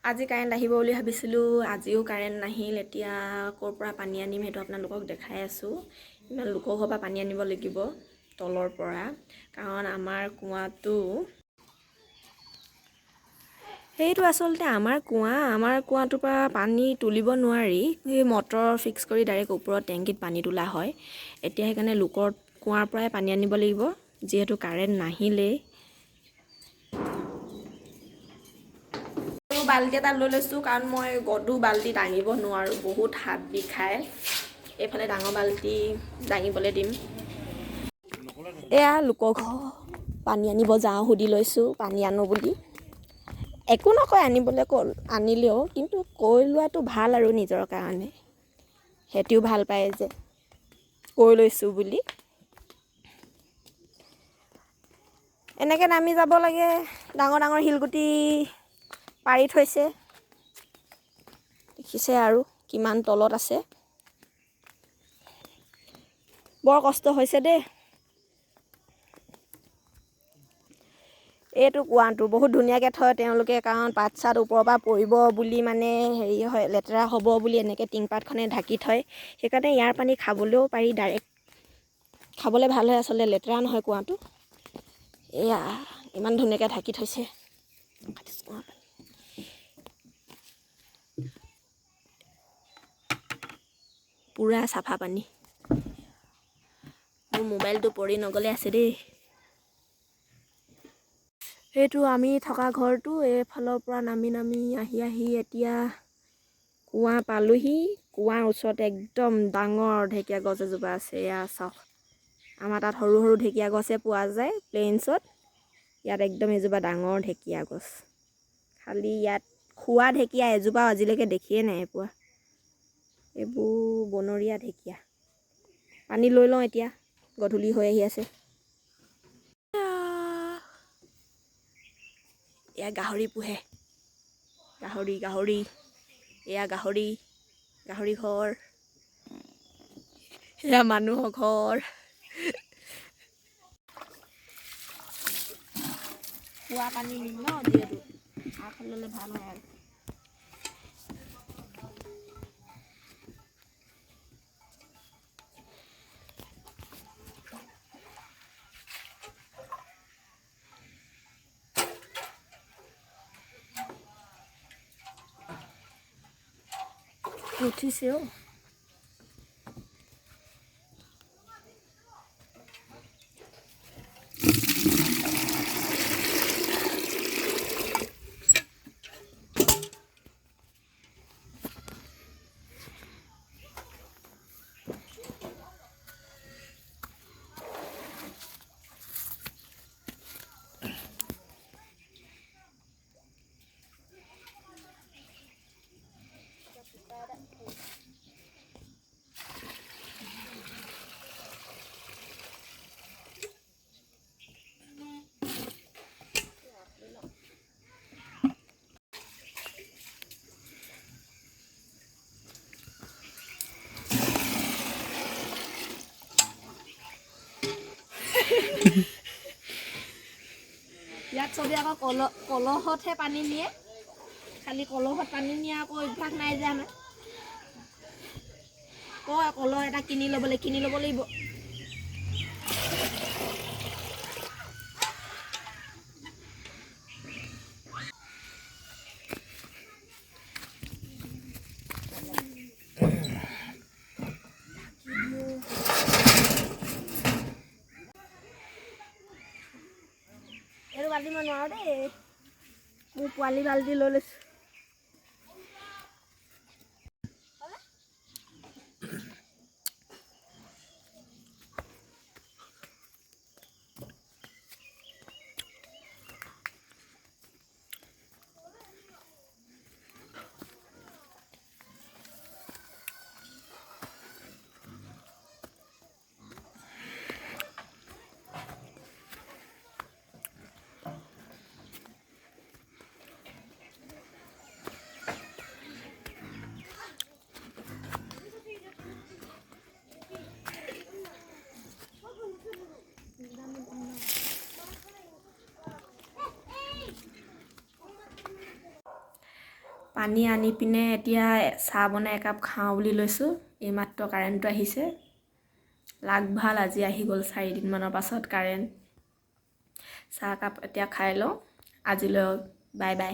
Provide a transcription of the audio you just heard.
আজি কাৰেণ্ট আহিব বুলি ভাবিছিলোঁ, আজিও কাৰেণ্ট নাহিল। এতিয়া ক'ৰ পৰা পানী আনিম সেইটো আপোনালোকক দেখাই আছোঁ। ইমান লোকৰ ঘৰৰ পৰা পানী আনিব লাগিব তলৰ পৰা, কাৰণ আমাৰ সেইটো আচলতে আমাৰ কুঁৱাটোৰ পৰা পানী তুলিব নোৱাৰি, সেই মটৰ ফিক্স কৰি ডাইৰেক্ট ওপৰত টেংকিত পানী তোলা হয়। এতিয়া সেইকাৰণে লোকৰ কুঁৱাৰ পৰাই পানী আনিব লাগিব, যিহেতু কাৰেণ্ট নাহিলেই। বাল্টি এটা লৈ লৈছোঁ, কাৰণ মই গধুৰ বাল্টি দাঙিব নোৱাৰোঁ, বহুত হাত বিষায়। এইফালে ডাঙৰ বাল্টি দাঙিবলৈ দিম। এয়া লোকৰ ঘৰ পানী আনিব যাওঁ, সুধি লৈছোঁ পানী আনো বুলি। একো নকয় আনিবলৈ, আনিলেও কিন্তু কৈ লোৱাটো ভাল আৰু নিজৰ কাৰণে। সিহঁতিও ভাল পায় যে কৈ লৈছোঁ বুলি। এনেকৈ নামি যাব লাগে, ডাঙৰ ডাঙৰ শিলগুটি পাৰি থৈছে, দেখিছে আৰু কিমান তলত আছে। বৰ কষ্ট হৈছে দেই। এইটো কুঁৱাটো বহুত ধুনীয়াকৈ থয় তেওঁলোকে, কাৰণ পাত চাত ওপৰৰ পৰা পৰিব বুলি মানে হেৰি হয়, লেতেৰা হ'ব বুলি এনেকৈ টিংপাতখনে ঢাকি থয়। সেইকাৰণে ইয়াৰ পানী খাবলৈও পাৰি, ডাইৰেক্ট খাবলৈ ভাল হয়, আচলতে লেতেৰা নহয় কুঁৱাটো। এয়া ইমান ধুনীয়াকৈ ঢাকি থৈছে। পূৰা চাফা পানী। মোৰ মোবাইলটো পৰি নগ'লে আছে দেই। সেইটো আমি থকা ঘৰটো, এইফালৰ পৰা নামি নামি আহি এতিয়া কুঁৱা পালোহি। কুঁৱাৰ ওচৰতে একদম ডাঙৰ ঢেকীয়া গছ এজোপা আছে। এয়া চাওক, আমাৰ তাত সৰু সৰু ঢেকীয়া গছে পোৱা যায় প্লেইনছত, ইয়াত একদম এজোপা ডাঙৰ ঢেকীয়া গছ। খালি ইয়াত খোৱা ঢেকীয়া এজোপা আজিলৈকে দেখিয়ে নাই পোৱা। এইবোৰ বনৰীয়া ঢেকীয়া। পানী লৈ লওঁ এতিয়া, গধূলি হৈ আহি আছে। এয়া গাহৰি পোহে, গাহৰি এয়া গাহৰি ঘৰ, এয়া মানুহৰ ঘৰ। খোৱা পানী নিম ন, যিহেতু আৰখন ল'লে ভাল হয় আৰু। উঠিছে অ'। ইয়াত চবে আকৌ কলহতহে পানী নিয়ে, খালি কলহত পানী নিয়ে আকৌ অভ্যাস নাই যে আমাৰ। কয় কলহ এটা কিনি ল'ব লাগিব। এইটো বাল্টি মই নোৱাৰোঁ দেই, মোৰ পোৱালি বাল্টি লৈ লৈছোঁ। পানী আনি পিনে এতিয়া চাহ বনাই একাপ খাওঁ বুলি লৈছোঁ। এইমাত্ৰ কাৰেণ্টটো আহিছে। লাগ ভাল আজি আহি গ'ল 4 দিনমানৰ পাছত কাৰেণ্ট। চাহ কাপ এতিয়া খাই লওঁ। আজিলৈ বাই বাই।